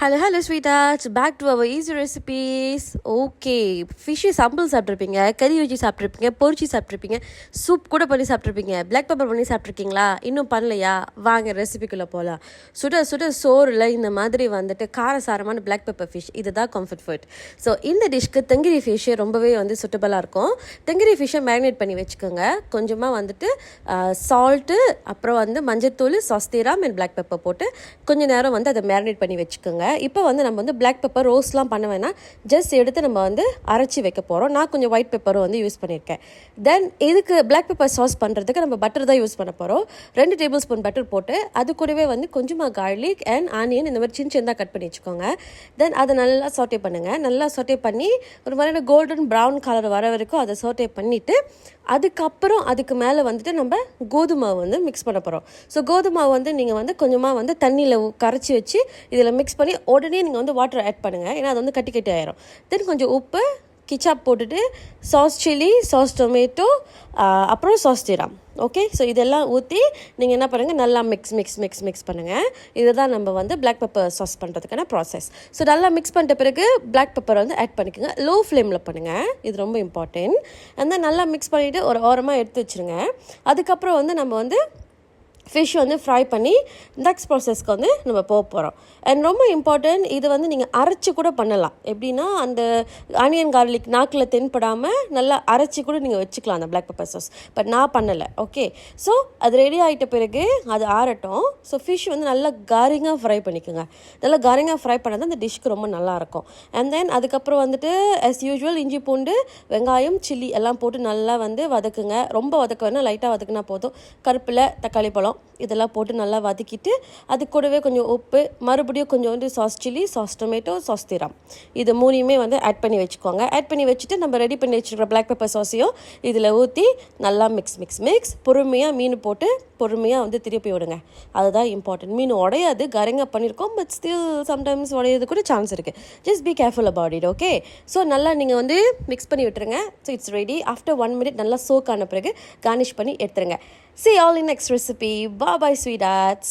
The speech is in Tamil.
Hello, sweethearts. Back to our easy recipes. Okay, fish sambal சாப்பிட்ருப்பீங்க, கறி வச்சு சாப்பிட்ருப்பீங்க, பொரிச்சு சாப்பிட்ருப்பீங்க, சூப் கூட பண்ணி சாப்பிட்ருப்பீங்க, பிளாக் பெப்பர் பண்ணி சாப்பிட்ருக்கீங்களா? இன்னும் பண்ணலையா? வாங்க ரெசிபிக்குள்ளே போகலாம். சுட சுட சோறில் இந்த மாதிரி வந்துட்டு காரசாரமான பிளாக் பெப்பர் ஃபிஷ், இதுதான் கம்ஃபர்ட் ஃபுட். ஸோ இந்த டிஷ்க்கு தெங்கிரி ஃபிஷ்ஷு ரொம்பவே சூட்டபுளாக இருக்கும். தெங்கிரி ஃபிஷ்ஷை மேரினேட் பண்ணி வச்சுக்கோங்க. கொஞ்சமாக வந்துட்டு சால்ட்டு, அப்புறம் மஞ்சத்தூள், சாஸ்தீராம் அண்ட் பிளாக் பெப்பர் போட்டு கொஞ்சம் நேரம் அதை மேரினேட் பண்ணி வச்சுக்கோங்க. இப்போ நம்ம பிளாக் பெப்பர் ரோஸ்ட்லாம் பண்ண வேணாம், ஜஸ்ட் எடுத்து நம்ம அரைச்சி வைக்க போகிறோம். நான் கொஞ்சம் ஒயிட் பெப்பரும் யூஸ் பண்ணியிருக்கேன். தென் இதுக்கு பிளாக் பெப்பர் சாஸ் பண்ணுறதுக்கு நம்ம பட்டர் தான் யூஸ் பண்ண போகிறோம். 2 டேபிள் ஸ்பூன் பட்டர் போட்டு அது கூடவே கொஞ்சமாக கார்லிக் அண்ட் ஆனியன் இந்த மாதிரி சின்னதாக கட் பண்ணி வச்சுக்கோங்க. தென் அதை நல்லா சாட்டே பண்ணுங்கள். நல்லா சாட்டே பண்ணி ஒரு மாதிரியான கோல்டன் ப்ரௌன் கலர் வர வரைக்கும் அதை சாட்டே பண்ணிவிட்டு அதுக்கப்புறம் அதுக்கு மேலே நம்ம கோதுமை மிக்ஸ் பண்ண போகிறோம். ஸோ கோதுமை நீங்கள் கொஞ்சமாக தண்ணியில் கரைச்சி வச்சு இதில் மிக்ஸ் பண்ணி உடனே நீங்கள் வாட்டர் ஆட் பண்ணுங்கள். ஏன்னா அது கட்டி கட்டி ஆயிரும். தென் கொஞ்சம் உப்பு, கிச்சாப் போட்டுட்டு சாஸ் சில்லி, சாஸ் டொமேட்டோ, அப்புறம் சாஸ் தீராம். ஓகே, ஸோ இதெல்லாம் ஊற்றி நீங்கள் என்ன பண்ணுங்கள், நல்லா மிக்ஸ் பண்ணுங்கள். இதுதான் நம்ம பிளாக் பெப்பர் சாஸ் பண்ணுறதுக்கான ப்ராசஸ். ஸோ நல்லா மிக்ஸ் பண்ணிட்ட பிறகு பிளாக் பெப்பர் ஆட் பண்ணிக்கோங்க. லோ ஃப்ளேமில் பண்ணுங்கள், இது ரொம்ப இம்பார்ட்டன்ட். அந்த நல்லா மிக்ஸ் பண்ணிவிட்டு ஒரு ஓரமாக எடுத்து வச்சுருங்க. அதுக்கப்புறம் நம்ம ஃபிஷ் ஃப்ரை பண்ணி நெக்ஸ்ட் ப்ராசஸ்க்கு நம்ம போக போகிறோம். அண்ட் ரொம்ப இம்பார்ட்டன்ட், இது நீங்கள் அரைச்சி கூட பண்ணலாம். எப்படின்னா அந்த ஆனியன் கார்லிக் நாக்கில் தென்படாமல் நல்லா அரைச்சி கூட நீங்கள் வச்சுக்கலாம் அந்த பிளாக் பெப்பர் சாஸ். பட் நான் பண்ணலை. ஓகே, ஸோ அது ரெடி ஆகிட்ட பிறகு அது ஆறட்டும். ஸோ ஃபிஷ் நல்லா காரிங்காக ஃப்ரை பண்ணிக்கோங்க. நல்லா காரிங்காக ஃப்ரை பண்ணது அந்த டிஷ்க்கு ரொம்ப நல்லாயிருக்கும். அண்ட் தென் அதுக்கப்புறம் as யூஸ்வல் இஞ்சி பூண்டு, வெங்காயம், சில்லி எல்லாம் போட்டு நல்லா வதக்குங்க. ரொம்ப வதக்க வேணால், லைட்டாக வதக்குனா போதும். கருப்பில் தக்காளி பழம் இதெல்லாம் போட்டு நல்லா வதக்கிட்டு அது கூடவே கொஞ்சம் உப்பு, மறுபடியும் கொஞ்சம் sauce chilli, sauce tomato, sauce தீராம், இது மூணையுமே ஆட் பண்ணி வச்சுக்கோங்க. ஆட் பண்ணி வச்சுட்டு நம்ம ரெடி பண்ணி வச்சுருக்கிற பிளாக் பெப்பர் சாஸையும் இதில் ஊற்றி நல்லா மிக்ஸ் பொறுமையாக மீன் போட்டு பொறுமையாக திருப்பி விடுங்க. அதுதான் இம்பார்ட்டன்ட். மீன் உடையாது, கரங்க பண்ணியிருக்கோம். பட் ஸ்டில் சம்டைம்ஸ் உடையது கூட சான்ஸ் இருக்குது. Just be careful about it. Okay, so நல்லா நீங்கள் மிக்ஸ் பண்ணி விட்டுருங்க. So it's ready. After 1 minute நல்லா சோக் ஆன பிறகு கார்னிஷ் பண்ணி எடுத்துருங்க. See you all in next recipe. Bye bye, sweethearts.